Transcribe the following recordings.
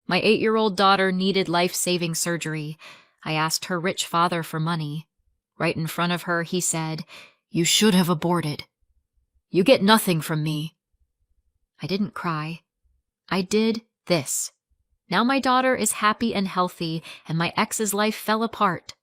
My 8-year-old daughter needed life-saving surgery. I asked her rich father for money. Right in front of her, he said, "You should have aborted. You get nothing from me." I didn't cry. I did this. Now my daughter is happy and healthy, and my ex's life fell apart.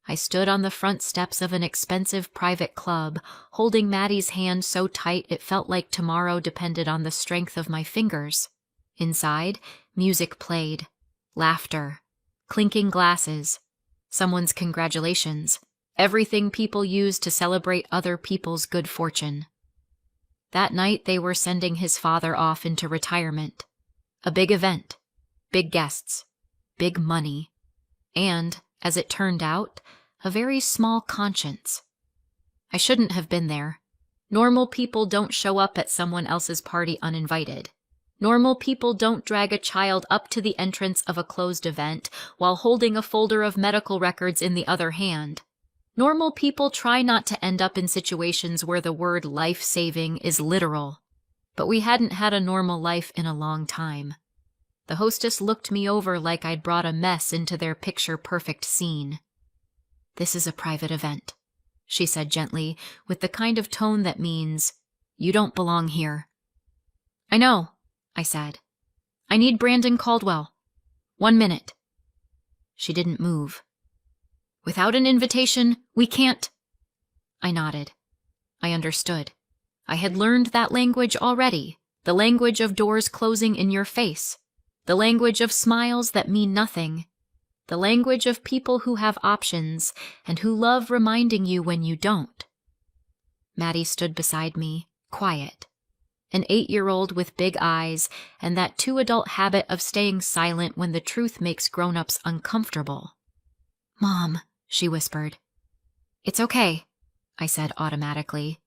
I stood on the front steps of an expensive private club, holding Maddie's hand so tight it felt like tomorrow depended on the strength of my fingers. Inside, music played. Laughter. Clinking glasses. Someone's congratulations. Everything people use to celebrate other people's good fortune. That night they were sending his father off into retirement. A big event. Big guests. Big money. And, as it turned out, a very small conscience. I shouldn't have been there. Normal people don't show up at someone else's party uninvited. Normal people don't drag a child up to the entrance of a closed event while holding a folder of medical records in the other hand. Normal people try not to end up in situations where the word life-saving is literal. But we hadn't had a normal life in a long time. The hostess looked me over like I'd brought a mess into their picture-perfect scene. "This is a private event," she said gently, with the kind of tone that means, "You don't belong here." "I know," I said. "I need Brandon Caldwell. 1 minute." She didn't move. "Without an invitation, we can't." I nodded. I understood. I had learned that language already, the language of doors closing in your face, the language of smiles that mean nothing, the language of people who have options and who love reminding you when you don't. Maddie stood beside me, quiet. An 8-year-old with big eyes and that too-adult habit of staying silent when the truth makes grown-ups uncomfortable. "Mom," she whispered. "It's okay," I said automatically.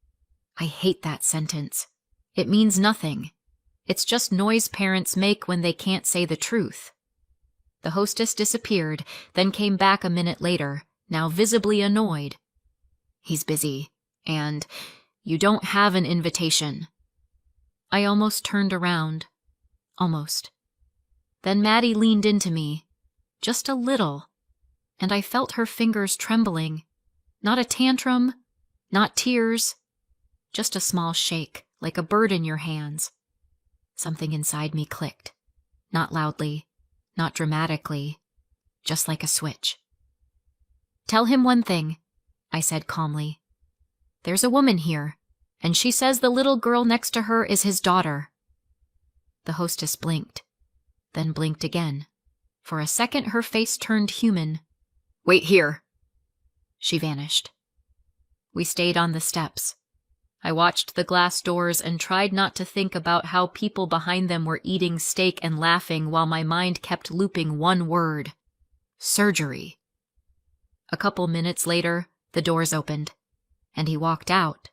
I hate that sentence. It means nothing. It's just noise parents make when they can't say the truth. The hostess disappeared, then came back a minute later, now visibly annoyed. "He's busy, and you don't have an invitation." I almost turned around. Almost. Then Maddie leaned into me, just a little, and I felt her fingers trembling. Not a tantrum, not tears, just a small shake, like a bird in your hands. Something inside me clicked, not loudly, not dramatically, just like a switch. "Tell him one thing," I said calmly. "There's a woman here, and she says the little girl next to her is his daughter." The hostess blinked, then blinked again. For a second her face turned human. "Wait here." She vanished. We stayed on the steps. I watched the glass doors and tried not to think about how people behind them were eating steak and laughing while my mind kept looping one word: surgery. A couple minutes later, the doors opened, and he walked out.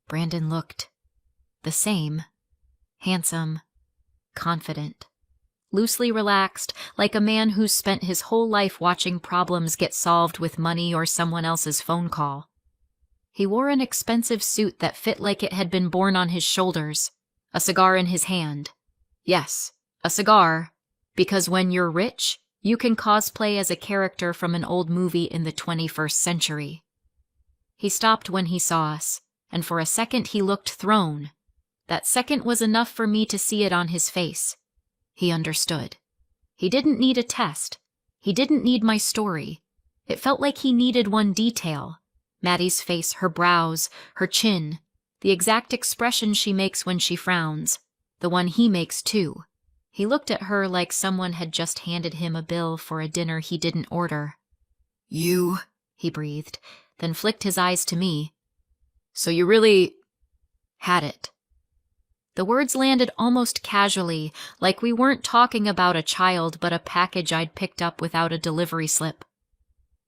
Brandon looked the same, handsome, confident, loosely relaxed, like a man who's spent his whole life watching problems get solved with money or someone else's phone call. He wore an expensive suit that fit like it had been borne on his shoulders, a cigar in his hand. Yes, a cigar, because when you're rich, you can cosplay as a character from an old movie in the 21st century. He stopped when he saw us, and for a second he looked thrown. That second was enough for me to see it on his face. He understood. He didn't need a test. He didn't need my story. It felt like he needed one detail. Maddie's face, her brows, her chin, the exact expression she makes when she frowns, the one he makes too. He looked at her like someone had just handed him a bill for a dinner he didn't order. "You," he breathed, then flicked his eyes to me. "So you really had it." The words landed almost casually, like we weren't talking about a child but a package I'd picked up without a delivery slip.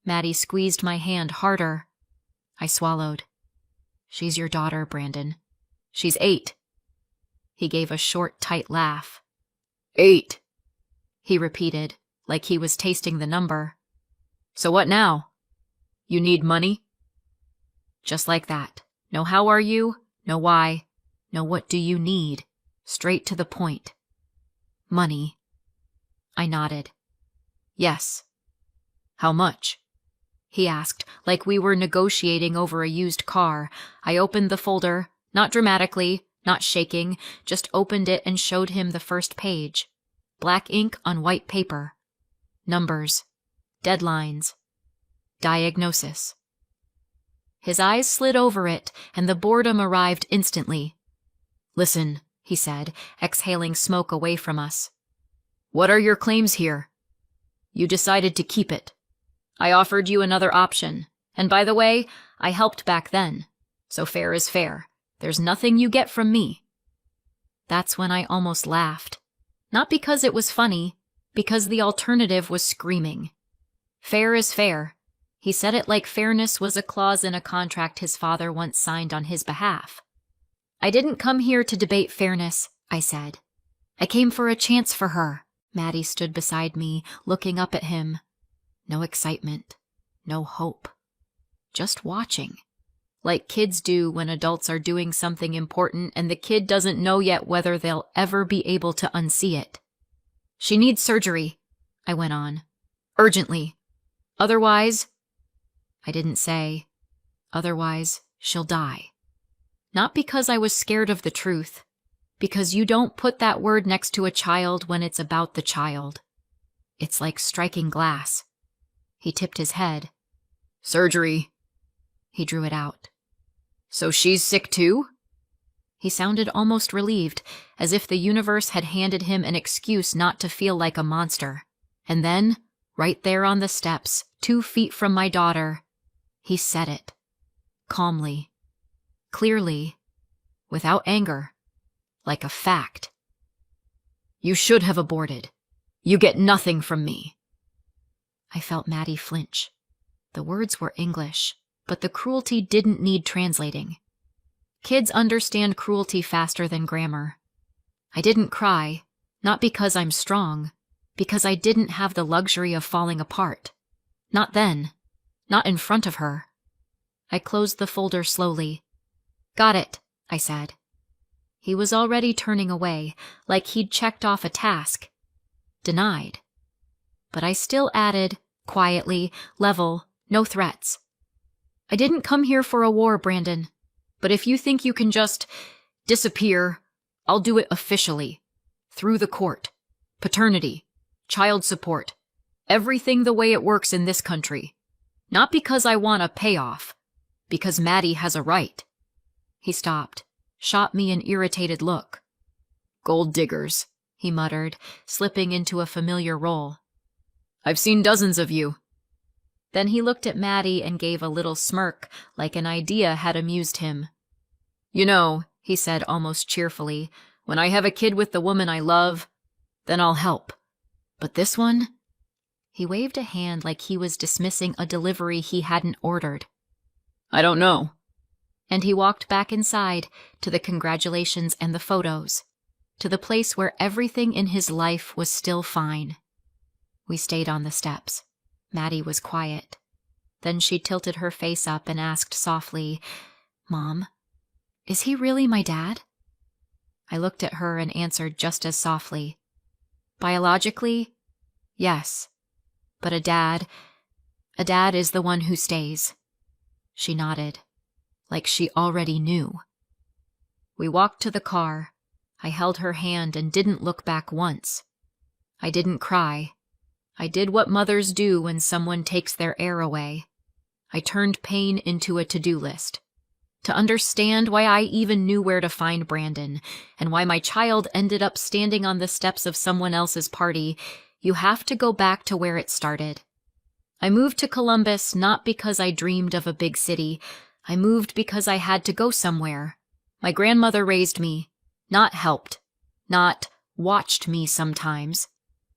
Maddie squeezed my hand harder. I swallowed. "She's your daughter, Brandon. She's 8. He gave a short, tight laugh. 8, he repeated, like he was tasting the number. "So what now? You need money?" Just like that. No how are you, no why, no what do you need. Straight to the point. Money. I nodded. Yes. How much? He asked, like we were negotiating over a used car. I opened the folder, not dramatically, not shaking, just opened it and showed him the first page. Black ink on white paper. Numbers. Deadlines. Diagnosis. His eyes slid over it, and the boredom arrived instantly. Listen, he said, exhaling smoke away from us. What are your claims here? You decided to keep it. I offered you another option, and by the way, I helped back then, so fair is fair. There's nothing you get from me. That's when I almost laughed. Not because it was funny, because the alternative was screaming. Fair is fair. He said it like fairness was a clause in a contract his father once signed on his behalf. I didn't come here to debate fairness, I said. I came for a chance for her. Maddie stood beside me, looking up at him. No excitement, no hope. Just watching. Like kids do when adults are doing something important and the kid doesn't know yet whether they'll ever be able to unsee it. She needs surgery, I went on. Urgently. Otherwise, I didn't say, otherwise she'll die. Not because I was scared of the truth, because you don't put that word next to a child when it's about the child. It's like striking glass. He tipped his head. Surgery. He drew it out. So she's sick too? He sounded almost relieved, as if the universe had handed him an excuse not to feel like a monster. And then, right there on the steps, 2 feet from my daughter, he said it. Calmly. Clearly. Without anger. Like a fact. You should have aborted. You get nothing from me. I felt Maddie flinch. The words were English, but the cruelty didn't need translating. Kids understand cruelty faster than grammar. I didn't cry, not because I'm strong, because I didn't have the luxury of falling apart. Not then. Not in front of her. I closed the folder slowly. Got it, I said. He was already turning away, like he'd checked off a task. Denied. But I still added, quietly, level, no threats. I didn't come here for a war, Brandon. But if you think you can just disappear, I'll do it officially. Through the court. Paternity. Child support. Everything the way it works in this country. Not because I want a payoff. Because Maddie has a right. He stopped, shot me an irritated look. Gold diggers, he muttered, slipping into a familiar role. I've seen dozens of you. Then he looked at Maddie and gave a little smirk, like an idea had amused him. You know, he said almost cheerfully, when I have a kid with the woman I love, then I'll help. But this one? He waved a hand like he was dismissing a delivery he hadn't ordered. I don't know. And he walked back inside, to the congratulations and the photos, to the place where everything in his life was still fine. We stayed on the steps. Maddie was quiet. Then she tilted her face up and asked softly, Mom, is he really my dad? I looked at her and answered just as softly. Biologically, yes. But a dad is the one who stays. She nodded, like she already knew. We walked to the car. I held her hand and didn't look back once. I didn't cry. I did what mothers do when someone takes their air away. I turned pain into a to-do list. To understand why I even knew where to find Brandon, and why my child ended up standing on the steps of someone else's party, you have to go back to where it started. I moved to Columbus not because I dreamed of a big city. I moved because I had to go somewhere. My grandmother raised me, not helped, not watched me sometimes.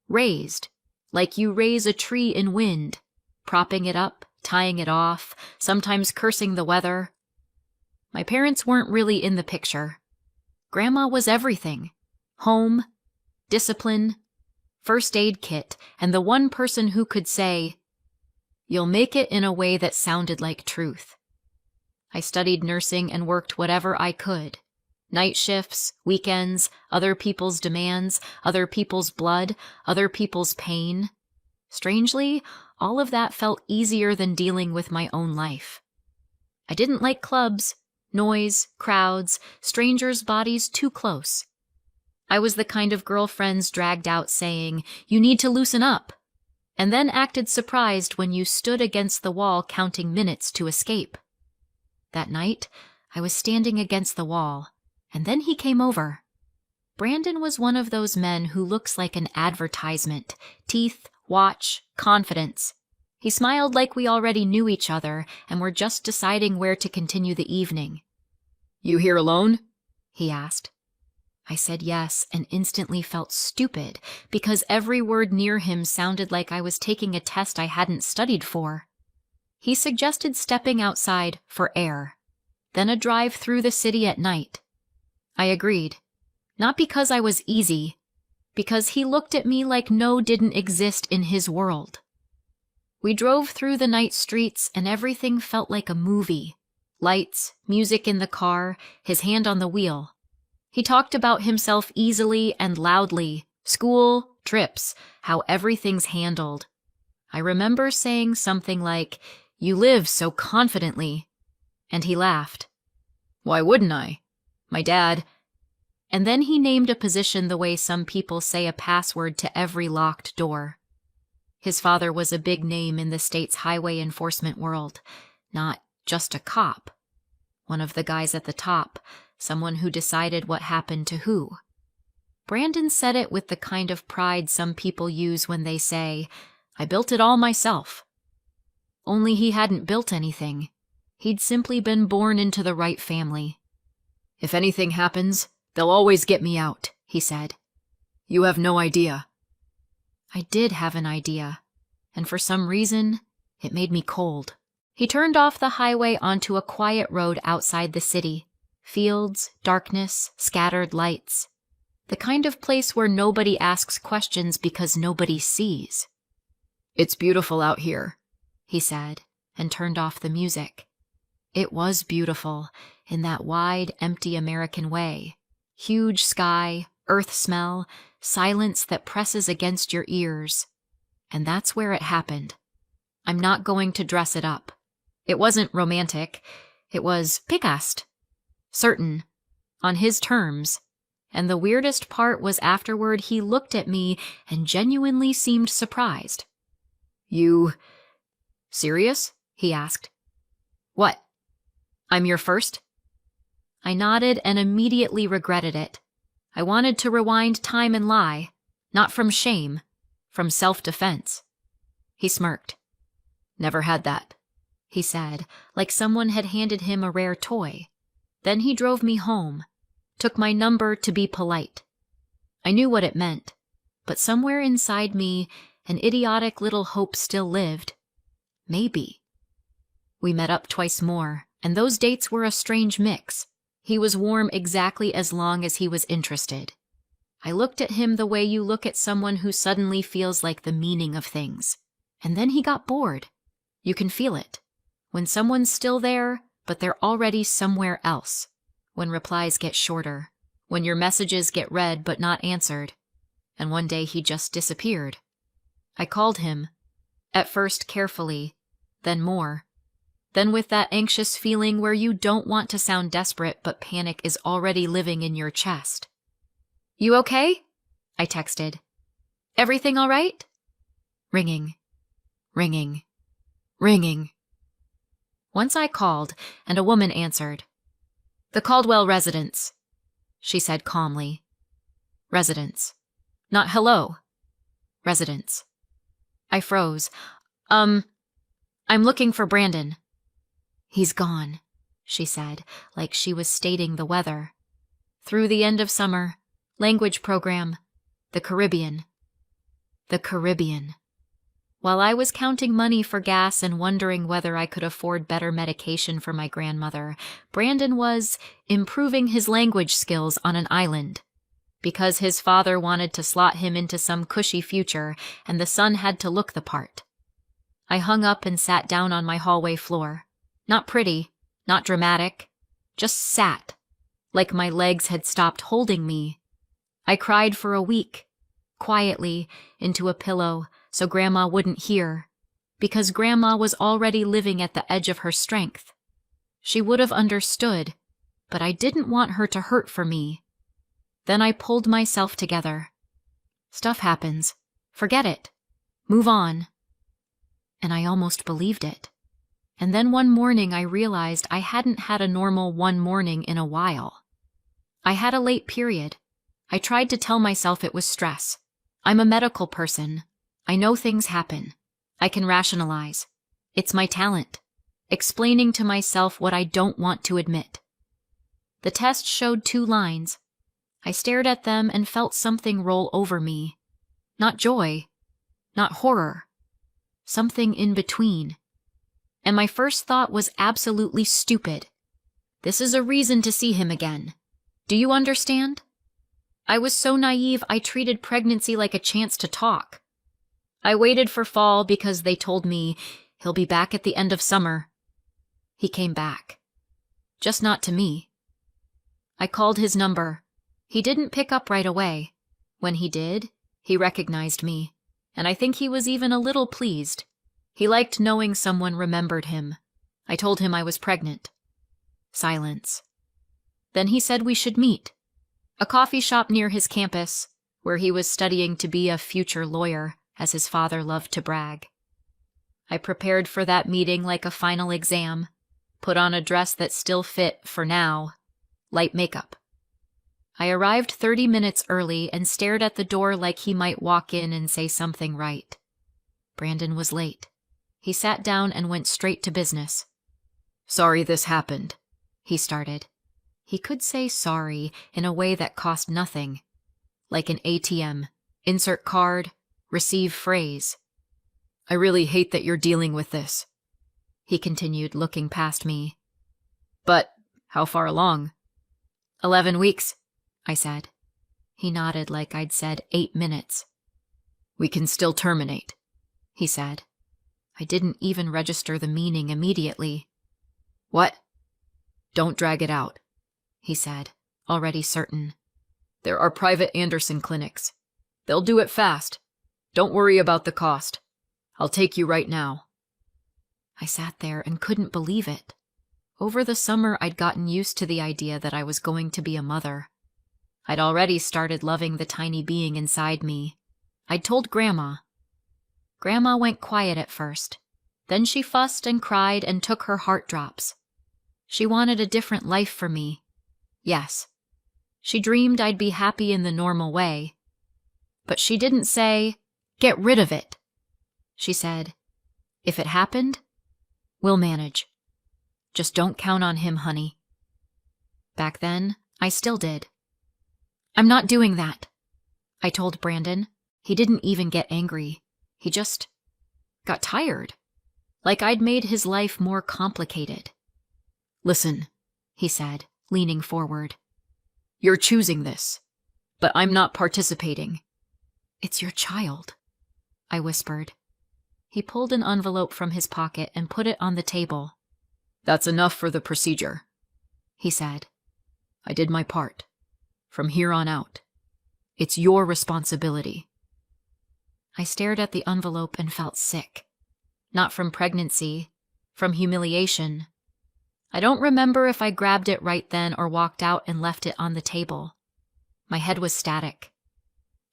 Raised, like you raise a tree in wind, propping it up, tying it off, sometimes cursing the weather. My parents weren't really in the picture. Grandma was everything. Home, discipline, first aid kit, and the one person who could say, "You'll make it," in a way that sounded like truth. I studied nursing and worked whatever I could. Night shifts, weekends, other people's demands, other people's blood, other people's pain. Strangely, all of that felt easier than dealing with my own life. I didn't like clubs, noise, crowds, strangers' bodies too close. I was the kind of girl friends dragged out saying, "You need to loosen up," and then acted surprised when you stood against the wall counting minutes to escape. That night, I was standing against the wall, and then he came over. Brandon was one of those men who looks like an advertisement: teeth, watch, confidence. He smiled like we already knew each other and were just deciding where to continue the evening. "You here alone?" he asked. I said yes and instantly felt stupid because every word near him sounded like I was taking a test I hadn't studied for. He suggested stepping outside for air, then a drive through the city at night. I agreed, not because I was easy, because he looked at me like no didn't exist in his world. We drove through the night streets and everything felt like a movie. Lights, music in the car, his hand on the wheel. He talked about himself easily and loudly, school, trips, how everything's handled. I remember saying something like, "You live so confidently," and he laughed. "Why wouldn't I? My dad..." And then he named a position the way some people say a password to every locked door. His father was a big name in the state's highway enforcement world, not just a cop. One of the guys at the top, someone who decided what happened to who. Brandon said it with the kind of pride some people use when they say, "I built it all myself." Only he hadn't built anything. He'd simply been born into the right family. "If anything happens, they'll always get me out," he said. "You have no idea." I did have an idea, and for some reason, it made me cold. He turned off the highway onto a quiet road outside the city. Fields, darkness, scattered lights. The kind of place where nobody asks questions because nobody sees. "It's beautiful out here," he said, and turned off the music. It was beautiful, in that wide, empty American way. Huge sky, earth smell, silence that presses against your ears. And that's where it happened. I'm not going to dress it up. It wasn't romantic. It was picast. Certain. On his terms. And the weirdest part was afterward he looked at me and genuinely seemed surprised. "You... serious?" he asked. "What? I'm your first?" I nodded and immediately regretted it. I wanted to rewind time and lie, not from shame, from self-defense. He smirked. "Never had that," he said, like someone had handed him a rare toy. Then he drove me home, took my number to be polite. I knew what it meant, but somewhere inside me, an idiotic little hope still lived. Maybe. We met up twice more, and those dates were a strange mix. He was warm exactly as long as he was interested. I looked at him the way you look at someone who suddenly feels like the meaning of things. And then he got bored. You can feel it. When someone's still there, but they're already somewhere else. When replies get shorter. When your messages get read but not answered. And one day he just disappeared. I called him. At first carefully, then more. Then with that anxious feeling where you don't want to sound desperate but panic is already living in your chest. "You okay?" I texted. "Everything all right?" Ringing. Ringing. Ringing. Once I called, and a woman answered. "The Caldwell residence," she said calmly. "Residence. Not hello. Residence." I froze. I'm looking for Brandon." "He's gone," she said, like she was stating the weather. "Through the end of summer. Language program. The Caribbean." The Caribbean. While I was counting money for gas and wondering whether I could afford better medication for my grandmother, Brandon was improving his language skills on an island. Because his father wanted to slot him into some cushy future, and the son had to look the part. I hung up and sat down on my hallway floor. Not pretty, not dramatic, just sat. like my legs had stopped holding me. I cried for a week, quietly, into a pillow so Grandma wouldn't hear, because Grandma was already living at the edge of her strength. She would have understood, but I didn't want her to hurt for me. Then I pulled myself together. Stuff happens. Forget it. Move on. And I almost believed it. And then one morning I realized I hadn't had a normal one morning in a while. I had a late period. I tried to tell myself it was stress. I'm a medical person. I know things happen. I can rationalize. It's my talent. Explaining to myself what I don't want to admit. The test showed 2 lines. I stared at them and felt something roll over me. Not joy. Not horror. Something in between. And my first thought was absolutely stupid. This is a reason to see him again. Do you understand? I was so naive I treated pregnancy like a chance to talk. I waited for fall because they told me he'll be back at the end of summer. He came back. Just not to me. I called his number. He didn't pick up right away. When he did, he recognized me, and I think he was even a little pleased. He liked knowing someone remembered him. I told him I was pregnant. Silence. Then he said we should meet. A coffee shop near his campus, where he was studying to be a future lawyer, as his father loved to brag. I prepared for that meeting like a final exam, put on a dress that still fit, for now, light makeup. I arrived 30 minutes early and stared at the door like he might walk in and say something right. Brandon was late. He sat down and went straight to business. "Sorry this happened," he started. He could say sorry in a way that cost nothing, like an ATM, insert card, receive phrase. "I really hate that you're dealing with this," he continued, looking past me. "But how far along?" 11 weeks, I said. He nodded like I'd said 8 minutes. "We can still terminate," he said. I didn't even register the meaning immediately. "What?" "Don't drag it out," he said, already certain. "There are private Anderson clinics. They'll do it fast. Don't worry about the cost. I'll take you right now." I sat there and couldn't believe it. Over the summer, I'd gotten used to the idea that I was going to be a mother. I'd already started loving the tiny being inside me. I'd told Grandma. Grandma went quiet at first. Then she fussed and cried and took her heart drops. She wanted a different life for me. Yes. She dreamed I'd be happy in the normal way. But she didn't say, "Get rid of it." She said, "If it happened, we'll manage. Just don't count on him, honey." Back then, I still did. "I'm not doing that," I told Brandon. He didn't even get angry. He just got tired. Like I'd made his life more complicated. "Listen," he said, leaning forward. "You're choosing this, but I'm not participating." "It's your child," I whispered. He pulled an envelope from his pocket and put it on the table. "That's enough for the procedure," he said. "I did my part. From here on out, it's your responsibility." I stared at the envelope and felt sick. Not from pregnancy, from humiliation. I don't remember if I grabbed it right then or walked out and left it on the table. My head was static.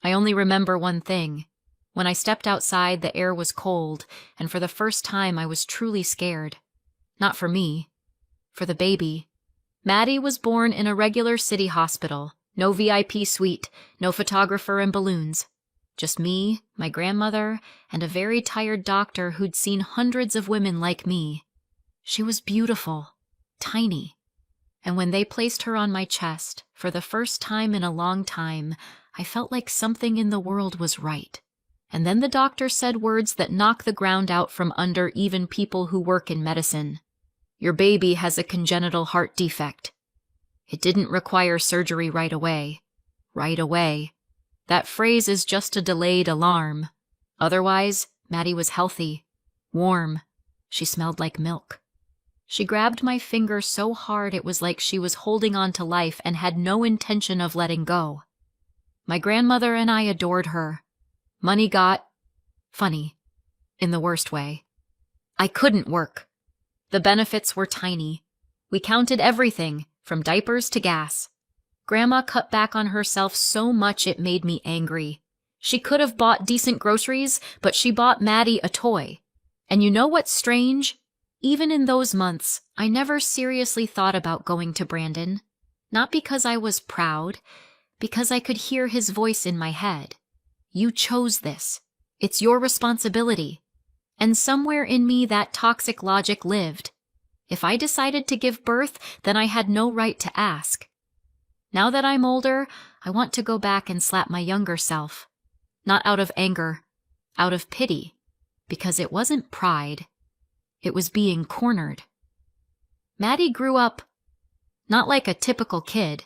I only remember one thing. When I stepped outside, the air was cold, and for the first time I was truly scared. Not for me. For the baby. Maddie was born in a regular city hospital. No VIP suite, no photographer and balloons. Just me, my grandmother, and a very tired doctor who'd seen hundreds of women like me. She was beautiful, tiny. And when they placed her on my chest, for the first time in a long time, I felt like something in the world was right. And then the doctor said words that knock the ground out from under even people who work in medicine. "Your baby has a congenital heart defect." It didn't require surgery right away. Right away. That phrase is just a delayed alarm. Otherwise, Maddie was healthy, warm. She smelled like milk. She grabbed my finger so hard it was like she was holding on to life and had no intention of letting go. My grandmother and I adored her. Money got funny, in the worst way. I couldn't work. The benefits were tiny. We counted everything, from diapers to gas. Grandma cut back on herself so much it made me angry. She could have bought decent groceries, but she bought Maddie a toy. And you know what's strange? Even in those months, I never seriously thought about going to Brandon. Not because I was proud, because I could hear his voice in my head. You chose this. It's your responsibility. And somewhere in me that toxic logic lived. If I decided to give birth, then I had no right to ask. Now that I'm older, I want to go back and slap my younger self. Not out of anger, out of pity, because it wasn't pride. It was being cornered. Maddie grew up not like a typical kid.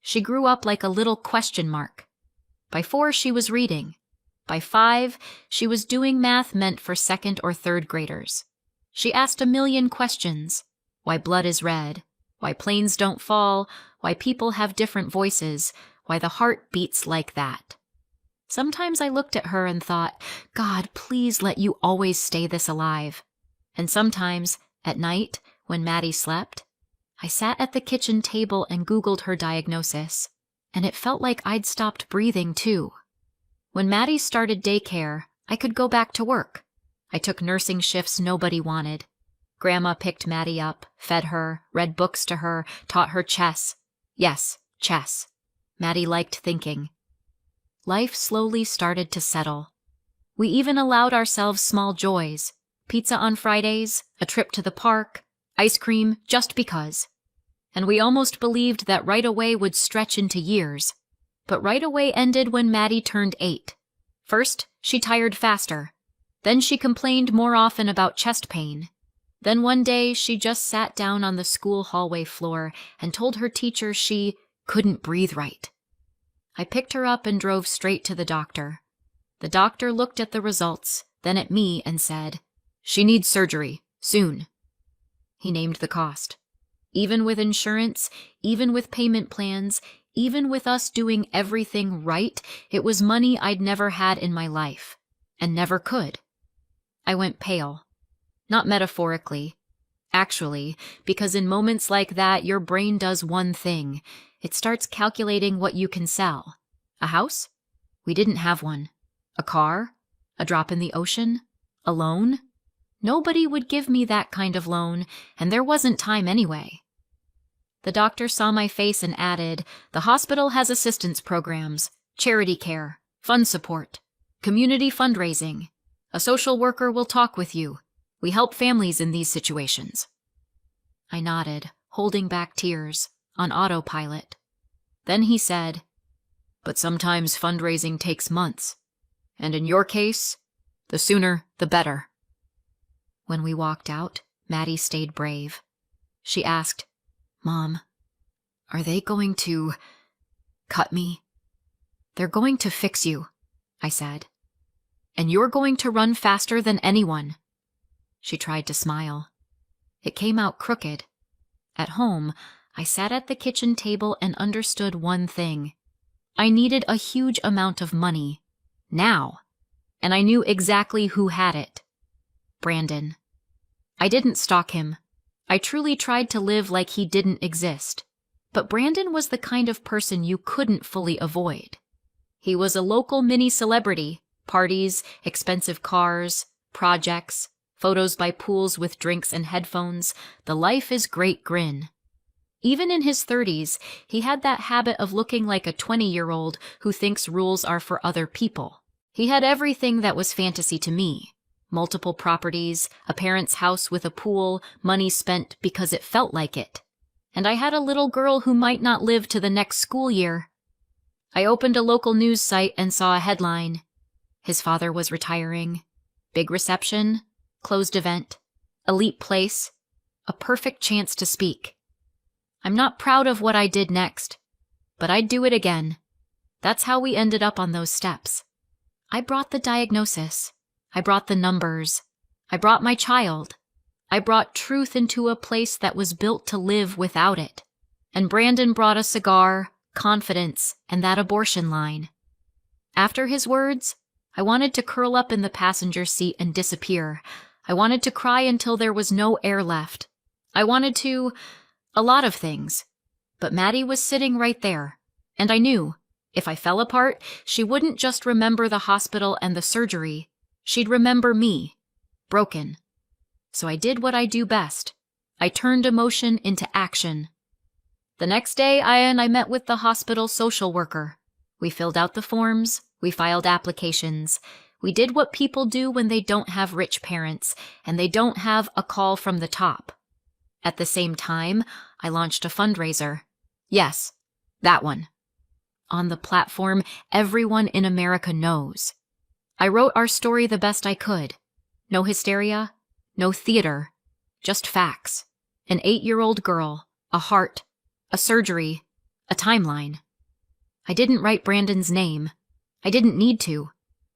She grew up like a little question mark. By 4, she was reading. By 5, she was doing math meant for 2nd or 3rd graders. She asked a million questions. Why blood is red, why planes don't fall, why people have different voices, why the heart beats like that. Sometimes I looked at her and thought, God, please let you always stay this alive. And sometimes, at night, when Maddie slept, I sat at the kitchen table and Googled her diagnosis, and it felt like I'd stopped breathing too. When Maddie started daycare, I could go back to work. I took nursing shifts nobody wanted. Grandma picked Maddie up, fed her, read books to her, taught her chess. Yes, chess. Maddie liked thinking. Life slowly started to settle. We even allowed ourselves small joys. Pizza on Fridays, a trip to the park, ice cream just because. And we almost believed that right away would stretch into years. But right away ended when Maddie turned 8. First, she tired faster. Then she complained more often about chest pain. Then one day she just sat down on the school hallway floor and told her teacher she couldn't breathe right. I picked her up and drove straight to the doctor. The doctor looked at the results, then at me and said, "She needs surgery, soon." He named the cost. Even with insurance, even with payment plans, even with us doing everything right, it was money I'd never had in my life, and never could. I went pale. Not metaphorically. Actually, because in moments like that, your brain does one thing. It starts calculating what you can sell. A house? We didn't have one. A car? A drop in the ocean? A loan? Nobody would give me that kind of loan, and there wasn't time anyway. The doctor saw my face and added, "The hospital has assistance programs, charity care, fund support, community fundraising. A social worker will talk with you. We help families in these situations." I nodded, holding back tears, on autopilot. Then he said, "But sometimes fundraising takes months. And in your case, the sooner, the better." When we walked out, Maddie stayed brave. She asked, "Mom, are they going to cut me?" "They're going to fix you," I said. "And you're going to run faster than anyone." She tried to smile. It came out crooked. At home, I sat at the kitchen table and understood one thing. I needed a huge amount of money. Now. And I knew exactly who had it. Brandon. I didn't stalk him. I truly tried to live like he didn't exist. But Brandon was the kind of person you couldn't fully avoid. He was a local mini-celebrity. Parties, expensive cars, projects, photos by pools with drinks and headphones, the life is great grin. Even in his 30s, he had that habit of looking like a 20-year-old who thinks rules are for other people. He had everything that was fantasy to me. Multiple properties, a parent's house with a pool, money spent because it felt like it. And I had a little girl who might not live to the next school year. I opened a local news site and saw a headline. His father was retiring. Big reception, closed event, elite place, a perfect chance to speak. I'm not proud of what I did next, but I'd do it again. That's how we ended up on those steps. I brought the diagnosis. I brought the numbers. I brought my child. I brought truth into a place that was built to live without it. And Brandon brought a cigar, confidence, and that abortion line. After his words, I wanted to curl up in the passenger seat and disappear. I wanted to cry until there was no air left. I wanted to... a lot of things. But Maddie was sitting right there, and I knew, if I fell apart, she wouldn't just remember the hospital and the surgery. She'd remember me, broken. So I did what I do best. I turned emotion into action. The next day, I met with the hospital social worker. We filled out the forms, we filed applications. We did what people do when they don't have rich parents, and they don't have a call from the top. At the same time, I launched a fundraiser. Yes, that one. On the platform everyone in America knows. I wrote our story the best I could. No hysteria, no theater, just facts. An 8-year-old girl, a heart, a surgery, a timeline. I didn't write Brandon's name. I didn't need to.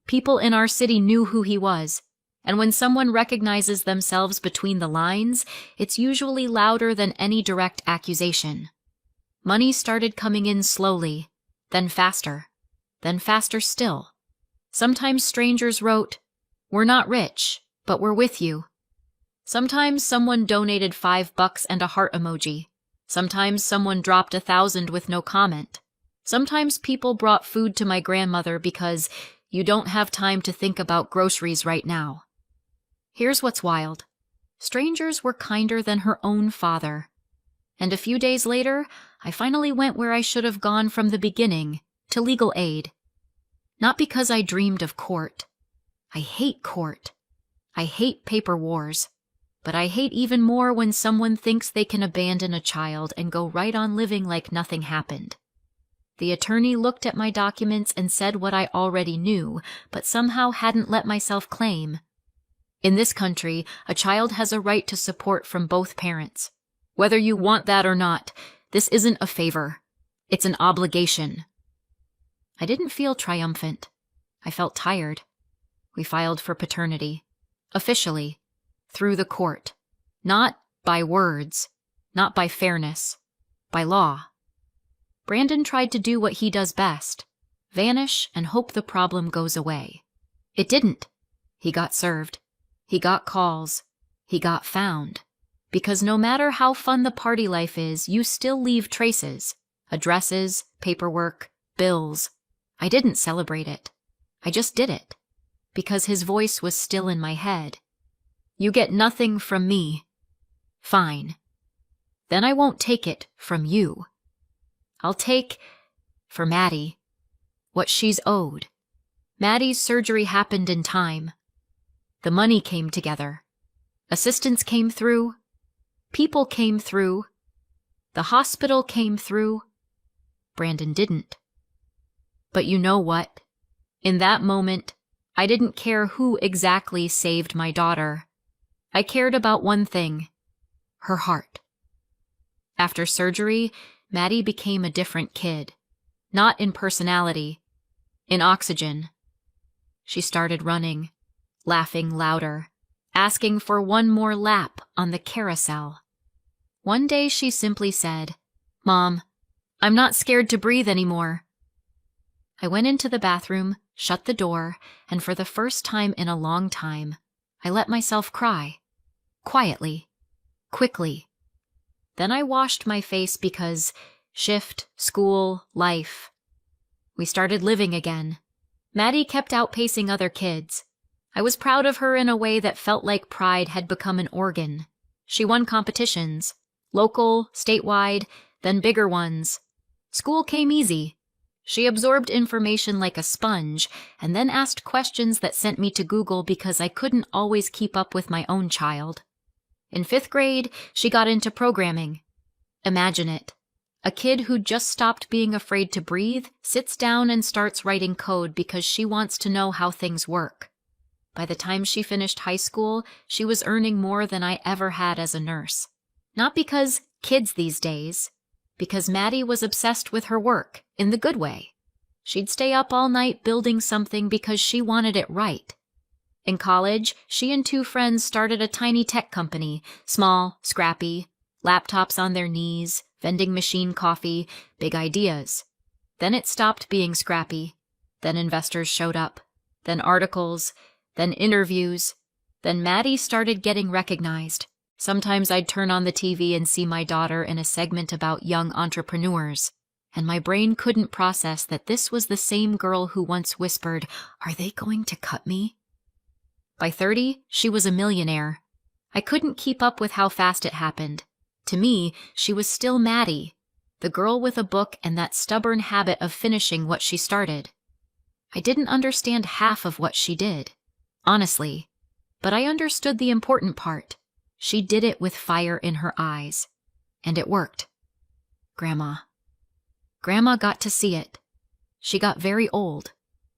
People in our city knew who he was, and when someone recognizes themselves between the lines, it's usually louder than any direct accusation. Money started coming in slowly, then faster still. Sometimes strangers wrote, "We're not rich, but we're with you." Sometimes someone donated $5 and a heart emoji. Sometimes someone dropped 1,000 with no comment. Sometimes people brought food to my grandmother because you don't have time to think about groceries right now. Here's what's wild. Strangers were kinder than her own father. And a few days later, I finally went where I should have gone from the beginning, to legal aid. Not because I dreamed of court. I hate court. I hate paper wars. But I hate even more when someone thinks they can abandon a child and go right on living like nothing happened. The attorney looked at my documents and said what I already knew, but somehow hadn't let myself claim. In this country, a child has a right to support from both parents. Whether you want that or not, this isn't a favor. It's an obligation. I didn't feel triumphant. I felt tired. We filed for paternity. Officially. Through the court. Not by words. Not by fairness. By law. Brandon tried to do what he does best. Vanish and hope the problem goes away. It didn't. He got served. He got calls. He got found. Because no matter how fun the party life is, you still leave traces. Addresses, paperwork, bills. I didn't celebrate it. I just did it. Because his voice was still in my head. You get nothing from me. Fine. Then I won't take it from you. I'll take, for Maddie, what she's owed. Maddie's surgery happened in time. The money came together. Assistance came through. People came through. The hospital came through. Brandon didn't. But you know what? In that moment, I didn't care who exactly saved my daughter. I cared about one thing, her heart. After surgery, Maddie became a different kid. Not in personality, in oxygen. She started running, laughing louder, asking for one more lap on the carousel. One day she simply said, "Mom, I'm not scared to breathe anymore." I went into the bathroom, shut the door, and for the first time in a long time, I let myself cry. Quietly. Quickly. Then I washed my face because shift, school, life. We started living again. Maddie kept outpacing other kids. I was proud of her in a way that felt like pride had become an organ. She won competitions. Local, statewide, then bigger ones. School came easy. She absorbed information like a sponge, and then asked questions that sent me to Google because I couldn't always keep up with my own child. In 5th grade, she got into programming. Imagine it. A kid who just stopped being afraid to breathe sits down and starts writing code because she wants to know how things work. By the time she finished high school, she was earning more than I ever had as a nurse. Not because kids these days, because Maddie was obsessed with her work, in the good way. She'd stay up all night building something because she wanted it right. In college, she and 2 friends started a tiny tech company, small, scrappy, laptops on their knees, vending machine coffee, big ideas. Then it stopped being scrappy. Then investors showed up. Then articles. Then interviews. Then Maddie started getting recognized. Sometimes I'd turn on the TV and see my daughter in a segment about young entrepreneurs, and my brain couldn't process that this was the same girl who once whispered, "Are they going to cut me?" By 30, she was a millionaire. I couldn't keep up with how fast it happened. To me, she was still Maddie, the girl with a book and that stubborn habit of finishing what she started. I didn't understand half of what she did, honestly, but I understood the important part. She did it with fire in her eyes, and it worked. Grandma. Grandma got to see it. She got very old,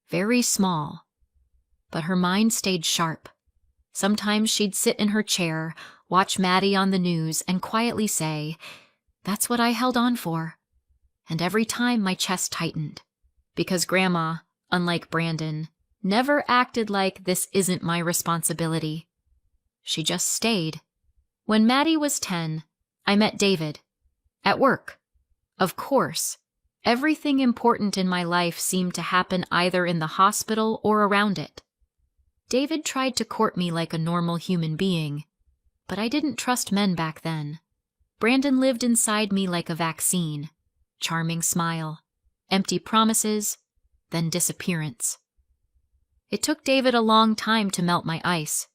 very small, but her mind stayed sharp. Sometimes she'd sit in her chair, watch Maddie on the news, and quietly say, "That's what I held on for." And every time my chest tightened, because Grandma, unlike Brandon, never acted like this isn't my responsibility. She just stayed. When Maddie was 10, I met David. At work. Of course, everything important in my life seemed to happen either in the hospital or around it. David tried to court me like a normal human being, but I didn't trust men back then. Brandon lived inside me like a vaccine. Charming smile, empty promises, then disappearance. It took David a long time to melt my ice.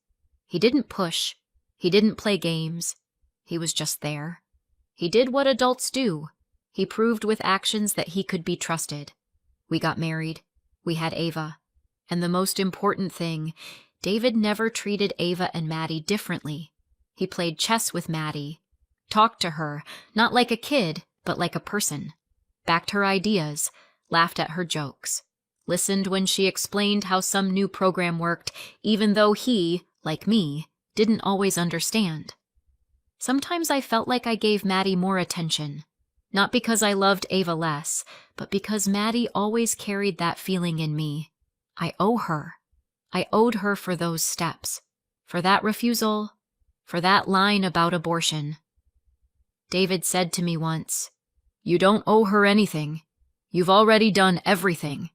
He didn't push. He didn't play games. He was just there. He did what adults do. He proved with actions that he could be trusted. We got married. We had Ava. And the most important thing, David never treated Ava and Maddie differently. He played chess with Maddie, talked to her, not like a kid, but like a person, backed her ideas, laughed at her jokes, listened when she explained how some new program worked, even though he, like me, didn't always understand. Sometimes I felt like I gave Maddie more attention, not because I loved Ava less, but because Maddie always carried that feeling in me. I owe her. I owed her for those steps, for that refusal, for that line about abortion. David said to me once, "You don't owe her anything. You've already done everything."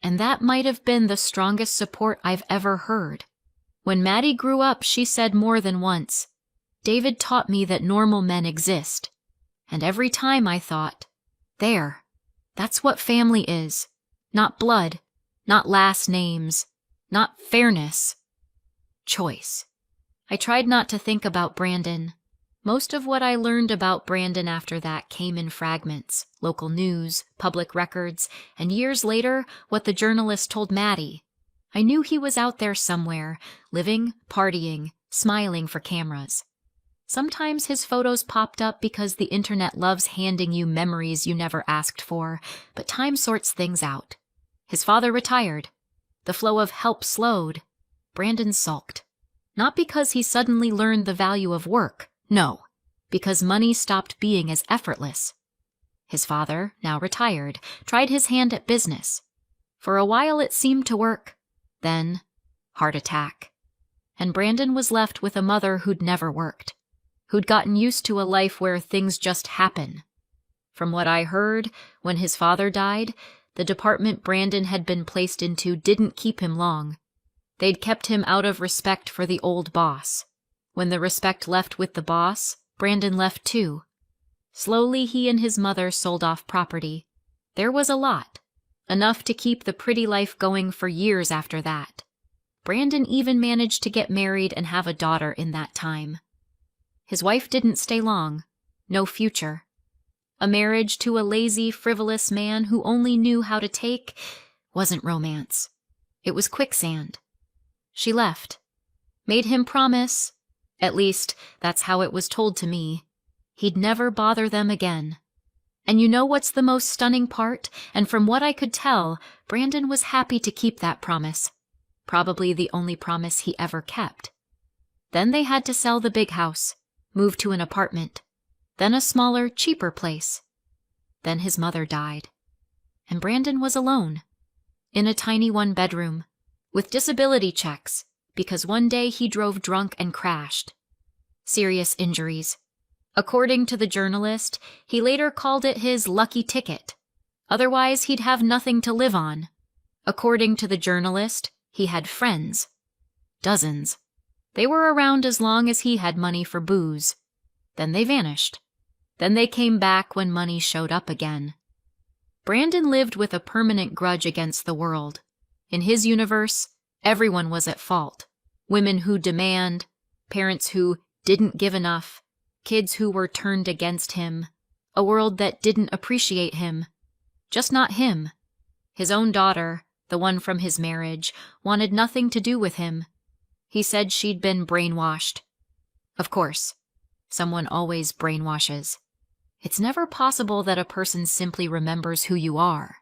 And that might have been the strongest support I've ever heard. When Maddie grew up, she said more than once, "David taught me that normal men exist." And every time I thought, there, that's what family is. Not blood, not last names, not fairness. Choice. I tried not to think about Brandon. Most of what I learned about Brandon after that came in fragments, local news, public records, and years later, what the journalist told Maddie. I knew he was out there somewhere, living, partying, smiling for cameras. Sometimes his photos popped up because the internet loves handing you memories you never asked for, but time sorts things out. His father retired. The flow of help slowed. Brandon sulked. Not because he suddenly learned the value of work, no, because money stopped being as effortless. His father, now retired, tried his hand at business. For a while it seemed to work. Then, heart attack. And Brandon was left with a mother who'd never worked, who'd gotten used to a life where things just happen. From what I heard, when his father died, the department Brandon had been placed into didn't keep him long. They'd kept him out of respect for the old boss. When the respect left with the boss, Brandon left too. Slowly he and his mother sold off property. There was a lot. Enough to keep the pretty life going for years after that. Brandon even managed to get married and have a daughter in that time. His wife didn't stay long. No future. A marriage to a lazy, frivolous man who only knew how to take wasn't romance. It was quicksand. She left. Made him promise, at least that's how it was told to me, he'd never bother them again. And you know what's the most stunning part? And from what I could tell, Brandon was happy to keep that promise. Probably the only promise he ever kept. Then they had to sell the big house, move to an apartment, then a smaller, cheaper place. Then his mother died. And Brandon was alone, in a tiny one-bedroom, with disability checks, because one day he drove drunk and crashed. Serious injuries. According to the journalist, he later called it his lucky ticket. Otherwise, he'd have nothing to live on. According to the journalist, he had friends. Dozens. They were around as long as he had money for booze. Then they vanished. Then they came back when money showed up again. Brandon lived with a permanent grudge against the world. In his universe, everyone was at fault. Women who demand, parents who didn't give enough, kids who were turned against him, a world that didn't appreciate him. Just not him. His own daughter, the one from his marriage, wanted nothing to do with him. He said she'd been brainwashed. Of course, someone always brainwashes. It's never possible that a person simply remembers who you are.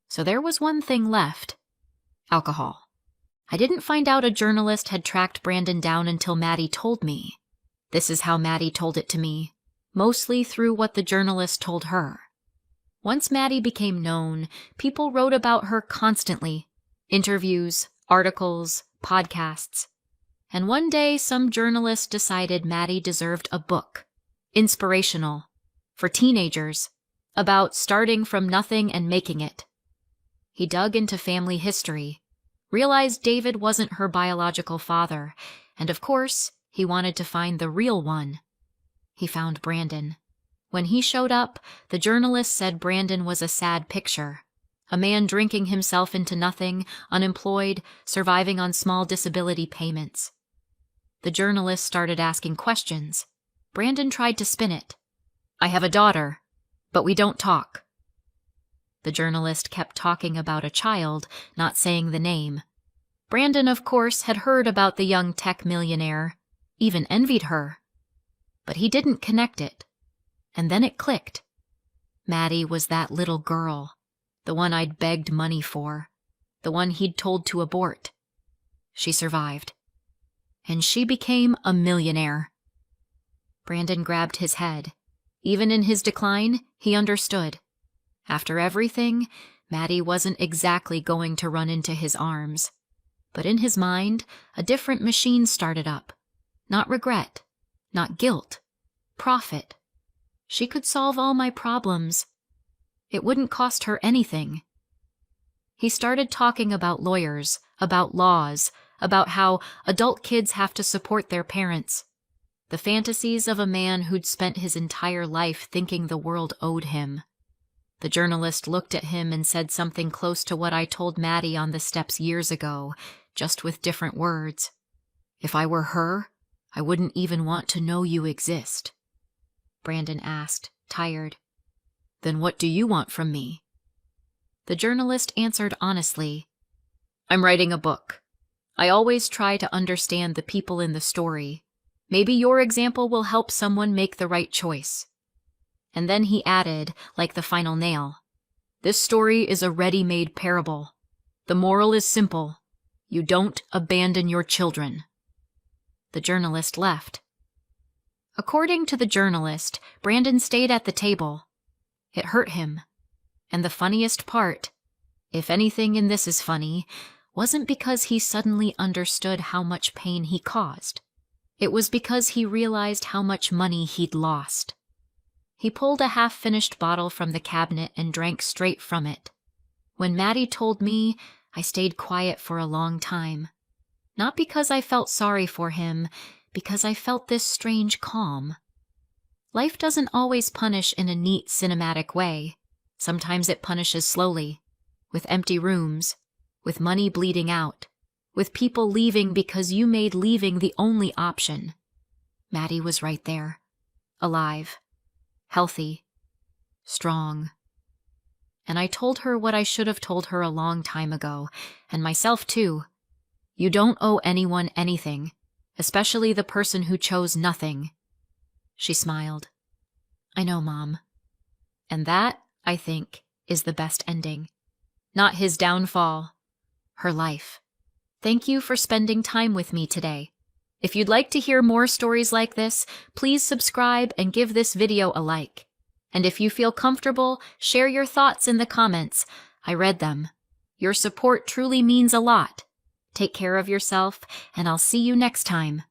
So there was one thing left. Alcohol. I didn't find out a journalist had tracked Brandon down until Maddie told me. This is how Maddie told it to me, mostly through what the journalist told her. Once Maddie became known, people wrote about her constantly. Interviews, articles, podcasts. And one day some journalist decided Maddie deserved a book. Inspirational. For teenagers. About starting from nothing and making it. He dug into family history. Realized David wasn't her biological father. And of course, he wanted to find the real one. He found Brandon. When he showed up, the journalist said Brandon was a sad picture. A man drinking himself into nothing, unemployed, surviving on small disability payments. The journalist started asking questions. Brandon tried to spin it. I have a daughter, but we don't talk. The journalist kept talking about a child, not saying the name. Brandon, of course, had heard about the young tech millionaire, even envied her. But he didn't connect it. And then it clicked. Maddie was that little girl, the one I'd begged money for, the one he'd told to abort. She survived. And she became a millionaire. Brandon grabbed his head. Even in his decline, he understood. After everything, Maddie wasn't exactly going to run into his arms. But in his mind, a different machine started up. Not regret, not guilt, profit. She could solve all my problems. It wouldn't cost her anything. He started talking about lawyers, about laws, about how adult kids have to support their parents. The fantasies of a man who'd spent his entire life thinking the world owed him. The journalist looked at him and said something close to what I told Maddie on the steps years ago, just with different words. If I were her, I wouldn't even want to know you exist. Brandon asked, tired. Then what do you want from me? The journalist answered honestly. I'm writing a book. I always try to understand the people in the story. Maybe your example will help someone make the right choice. And then he added, like the final nail, this story is a ready-made parable. The moral is simple. You don't abandon your children. The journalist left. According to the journalist, Brandon stayed at the table. It hurt him. And the funniest part, if anything in this is funny, wasn't because he suddenly understood how much pain he caused. It was because he realized how much money he'd lost. He pulled a half-finished bottle from the cabinet and drank straight from it. When Maddie told me, I stayed quiet for a long time. Not because I felt sorry for him, because I felt this strange calm. Life doesn't always punish in a neat cinematic way. Sometimes it punishes slowly, with empty rooms, with money bleeding out, with people leaving because you made leaving the only option. Maddie was right there, alive, healthy, strong. And I told her what I should have told her a long time ago, and myself too. You don't owe anyone anything, especially the person who chose nothing. She smiled. I know, Mom. And that, I think, is the best ending. Not his downfall, her life. Thank you for spending time with me today. If you'd like to hear more stories like this, please subscribe and give this video a like. And if you feel comfortable, share your thoughts in the comments. I read them. Your support truly means a lot. Take care of yourself, and I'll see you next time.